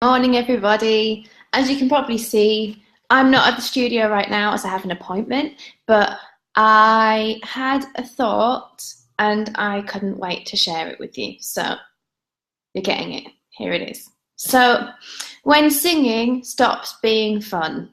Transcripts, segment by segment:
Morning, everybody. As you can probably see, I'm not at the studio right now as I have an appointment, but I had a thought and I couldn't wait to share it with you. So you're getting it. Here it is. So when singing stops being fun,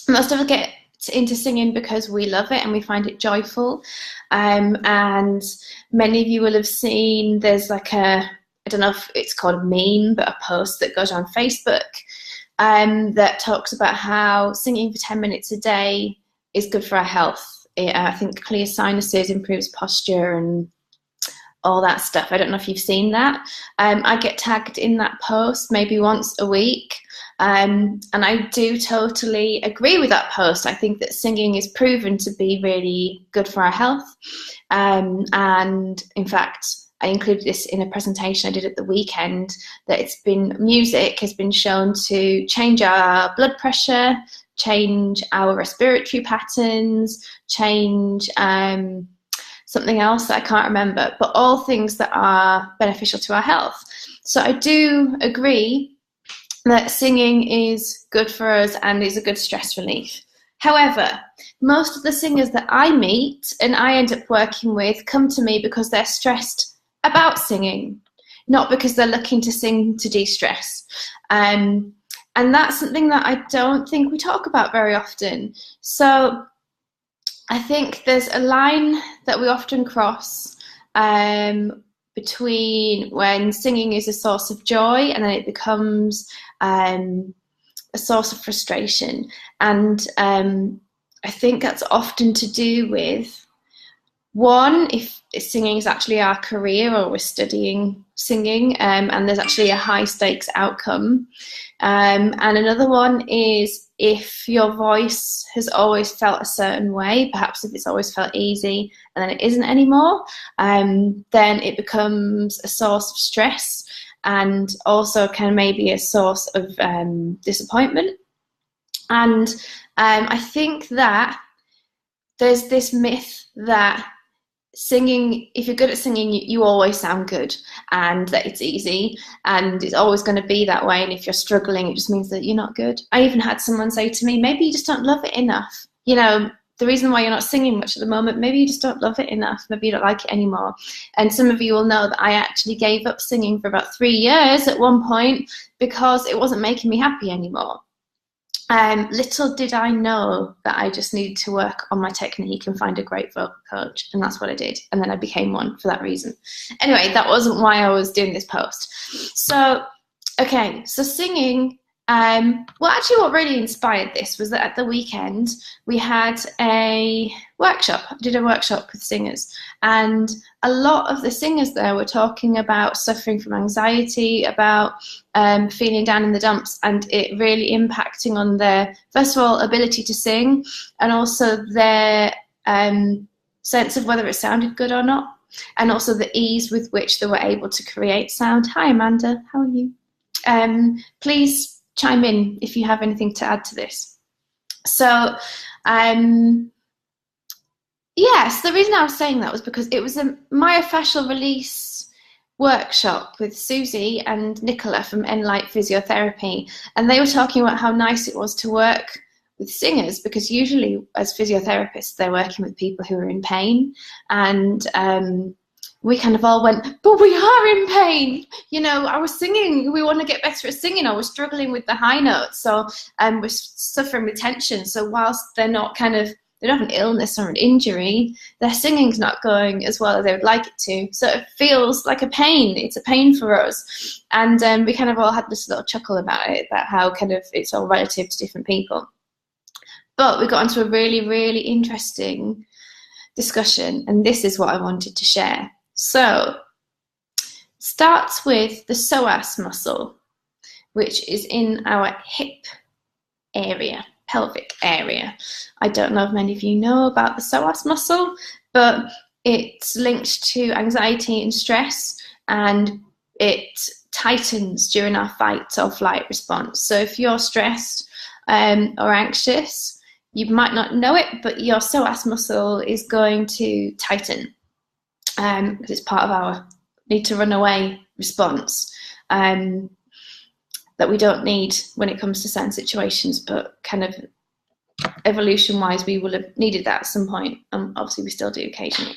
most of us get into singing because we love it and we find it joyful. And many of you will have seen there's like I don't know if it's called a meme, but a post that goes on Facebook that talks about how singing for 10 minutes a day is good for our health. I think clear sinuses, improves posture and all that stuff. I don't know if you've seen that. I get tagged in that post maybe once a week. And I do totally agree with that post. I think that singing is proven to be really good for our health. And in fact, I included this in a presentation I did at the weekend, that music has been shown to change our blood pressure, change our respiratory patterns, change something else that I can't remember, but all things that are beneficial to our health. So I do agree that singing is good for us and is a good stress relief. However, most of the singers that I meet and I end up working with come to me because they're stressed about singing, not because they're looking to sing to de-stress. And that's something that I don't think we talk about very often. So I think there's a line that we often cross between when singing is a source of joy and then it becomes a source of frustration. And I think that's often to do with, one, if singing is actually our career or we're studying singing and there's actually a high stakes outcome. And another one is if your voice has always felt a certain way, perhaps if it's always felt easy and then it isn't anymore, then it becomes a source of stress and also can maybe a source of disappointment. And I think that there's this myth that singing, if you're good at singing, you always sound good and that it's easy and it's always going to be that way, and if you're struggling it just means that you're not good. I even had someone say to me, maybe you just don't love it enough. You know, the reason why you're not singing much at the moment, maybe you just don't love it enough, maybe you don't like it anymore. And some of you will know that I actually gave up singing for about 3 years at one point because it wasn't making me happy anymore. Little did I know that I just needed to work on my technique and find a great vocal coach, and that's what I did, and then I became one for that reason. Anyway, that wasn't why I was doing this post. So singing, actually what really inspired this was that at the weekend we had a workshop. I did a workshop with singers, and a lot of the singers there were talking about suffering from anxiety, about feeling down in the dumps, and it really impacting on their, first of all, ability to sing, and also their sense of whether it sounded good or not, and also the ease with which they were able to create sound. Hi Amanda, how are you? Please chime in if you have anything to add to this. So yes, the reason I was saying that was because it was a myofascial release workshop with Susie and Nicola from Enlight Physiotherapy, and they were talking about how nice it was to work with singers, because usually as physiotherapists they're working with people who are in pain, and we kind of all went, but we are in pain. You know, I was singing, we want to get better at singing. I was struggling with the high notes, so we're suffering with tension. So whilst they're not they don't have an illness or an injury, their singing's not going as well as they would like it to. So it feels like a pain. It's a pain for us. And we kind of all had this little chuckle about it, about how kind of it's all relative to different people. But we got into a really, really interesting discussion, and this is what I wanted to share. So, starts with the psoas muscle, which is in our hip area, pelvic area. I don't know if many of you know about the psoas muscle, but it's linked to anxiety and stress, and it tightens during our fight or flight response. So if you're stressed or anxious, you might not know it, but your psoas muscle is going to tighten. Because it's part of our need to run away response. that we don't need when it comes to certain situations, but kind of evolution-wise, we will have needed that at some point. Obviously, we still do occasionally.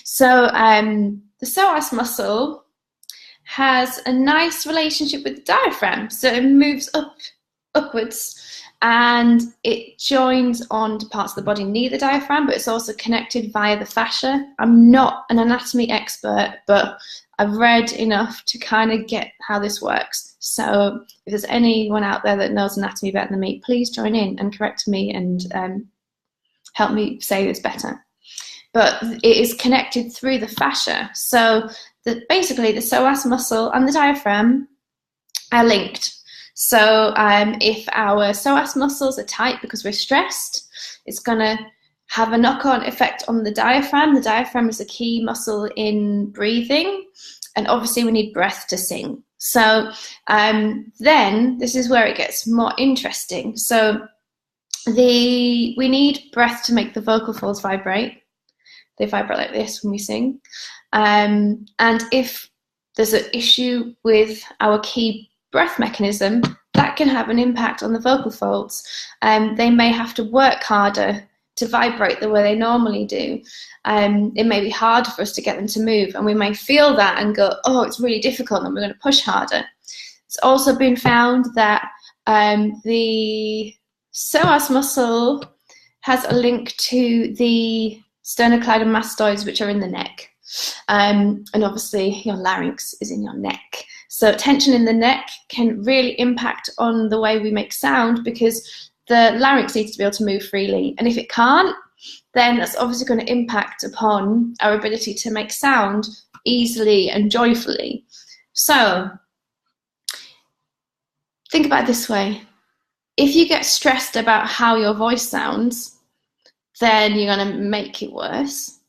So the psoas muscle has a nice relationship with the diaphragm. So it moves upwards, and it joins on to parts of the body near the diaphragm, but it's also connected via the fascia. I'm not an anatomy expert, but I've read enough to kind of get how this works. So if there's anyone out there that knows anatomy better than me, please join in and correct me and help me say this better. But it is connected through the fascia. So basically the psoas muscle and the diaphragm are linked. So if our psoas muscles are tight because we're stressed, it's going to have a knock-on effect on the diaphragm. The diaphragm is a key muscle in breathing, and obviously we need breath to sing. So then this is where it gets more interesting. So we need breath to make the vocal folds vibrate. They vibrate like this when we sing. And if there's an issue with our key breath mechanism, that can have an impact on the vocal folds. They may have to work harder to vibrate the way they normally do. It may be hard for us to get them to move, and we may feel that and go, oh, it's really difficult, and we're going to push harder. It's also been found that the psoas muscle has a link to the sternocleidomastoids, which are in the neck. And obviously your larynx is in your neck. So tension in the neck can really impact on the way we make sound, because the larynx needs to be able to move freely. And if it can't, then that's obviously going to impact upon our ability to make sound easily and joyfully. So think about it this way. If you get stressed about how your voice sounds, then you're going to make it worse.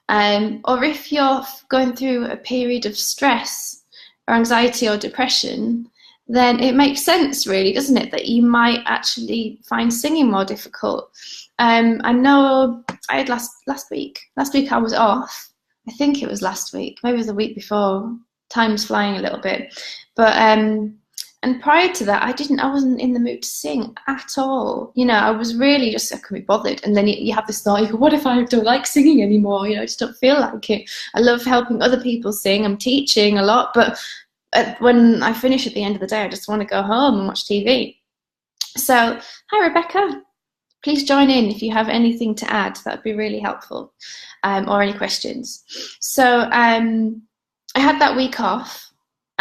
Or if you're going through a period of stress or anxiety or depression, then it makes sense, really, doesn't it, that you might actually find singing more difficult. I know I had last week I was off. I think it was last week, maybe it was the week before. Time's flying a little bit. But and prior to that, I wasn't in the mood to sing at all. You know, I was really just, I couldn't be bothered. And then you have this thought, what if I don't like singing anymore? You know, I just don't feel like it. I love helping other people sing. I'm teaching a lot, but when I finish at the end of the day, I just want to go home and watch TV. So, hi Rebecca. Please join in if you have anything to add. That would be really helpful, or any questions. So I had that week off.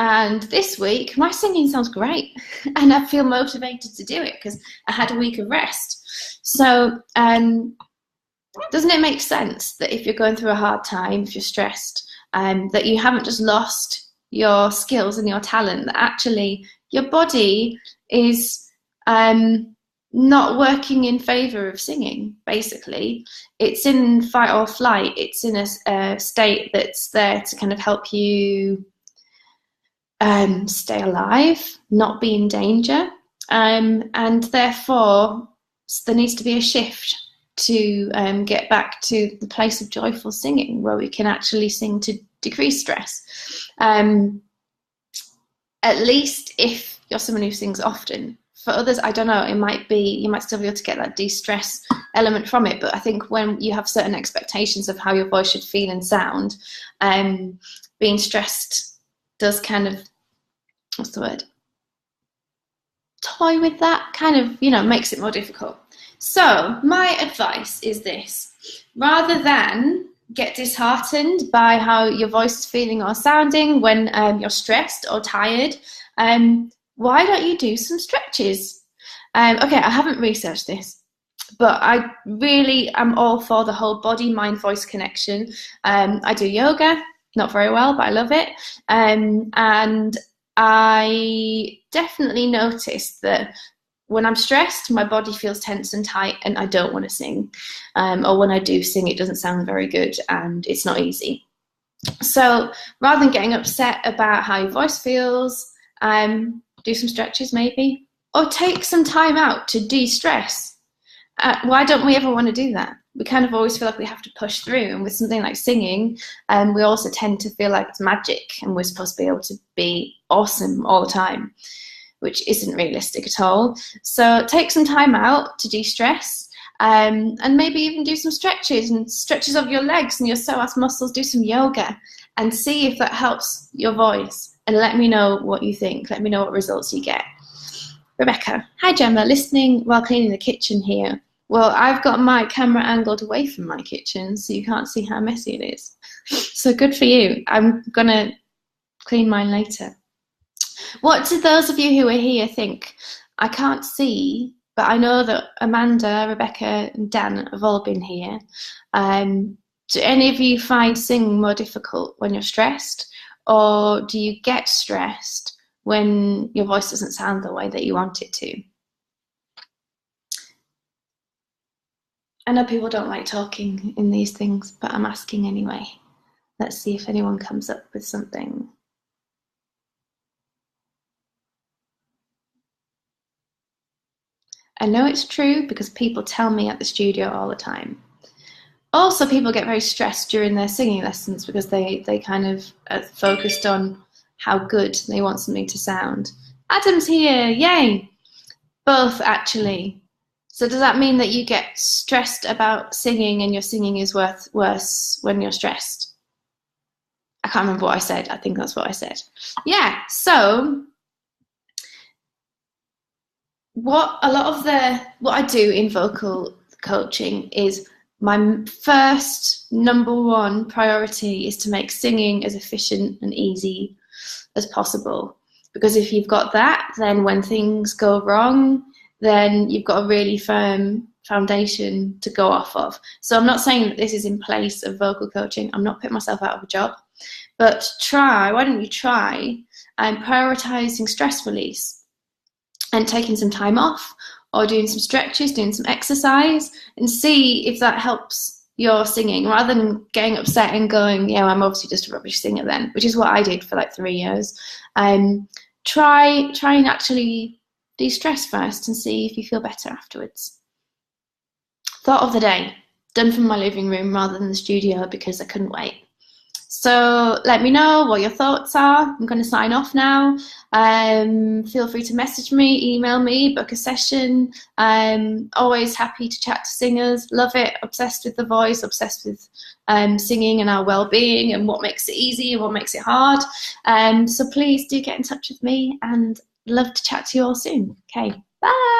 And this week, my singing sounds great, and I feel motivated to do it because I had a week of rest. So doesn't it make sense that if you're going through a hard time, if you're stressed, that you haven't just lost your skills and your talent, that actually your body is not working in favour of singing, basically. It's in fight or flight. It's in a state that's there to kind of help you stay alive, not be in danger, and therefore there needs to be a shift to get back to the place of joyful singing, where we can actually sing to decrease stress. At least if you're someone who sings often. For others, I don't know, it might be, you might still be able to get that de-stress element from it, but I think when you have certain expectations of how your voice should feel and sound, being stressed does kind of, what's the word, toy with that, kind of, you know, makes it more difficult. So my advice is this: rather than get disheartened by how your voice is feeling or sounding when you're stressed or tired, why don't you do some stretches? Okay, I haven't researched this, but I really am all for the whole body, mind, voice connection. I do yoga. Not very well, but I love it. And I definitely noticed that when I'm stressed, my body feels tense and tight and I don't want to sing. Or when I do sing, it doesn't sound very good and it's not easy. So rather than getting upset about how your voice feels, do some stretches maybe, or take some time out to de-stress. Why don't we ever want to do that? We kind of always feel like we have to push through, and with something like singing, we also tend to feel like it's magic and we're supposed to be able to be awesome all the time. which isn't realistic at all. So take some time out to de-stress, and maybe even do some stretches of your legs and your psoas muscles. Do some yoga and see if that helps your voice, and let me know what you think. Let me know what results you get. Rebecca: hi Gemma, listening while cleaning the kitchen here. Well, I've got my camera angled away from my kitchen, so you can't see how messy it is. So good for you. I'm gonna clean mine later. What do those of you who are here think? I can't see, but I know that Amanda, Rebecca, and Dan have all been here. Do any of you find singing more difficult when you're stressed, or do you get stressed when your voice doesn't sound the way that you want it to? I know people don't like talking in these things, but I'm asking anyway. Let's see if anyone comes up with something. I know it's true because people tell me at the studio all the time. Also, people get very stressed during their singing lessons because they kind of are focused on how good they want something to sound. Adam's here, yay! Both, actually. So does that mean that you get stressed about singing and your singing is worse when you're stressed? I can't remember what I said. I think that's what I said. Yeah, so what I do in vocal coaching is my first number one priority is to make singing as efficient and easy as possible. Because if you've got that, then when things go wrong, then you've got a really firm foundation to go off of. So I'm not saying that this is in place of vocal coaching. I'm not putting myself out of a job. But why don't you try prioritizing stress release and taking some time off, or doing some stretches, doing some exercise, and see if that helps your singing, rather than getting upset and going, yeah, I'm obviously just a rubbish singer then, which is what I did for like 3 years. Try and actually de-stress first and see if you feel better afterwards. Thought of the day, done from my living room rather than the studio because I couldn't wait. So let me know what your thoughts are. I'm going to sign off now. Feel free to message me, email me, book a session. Always happy to chat to singers. Love it. Obsessed with the voice, obsessed with singing and our well-being and what makes it easy and what makes it hard. So please do get in touch with me, and love to chat to you all soon. Okay, bye.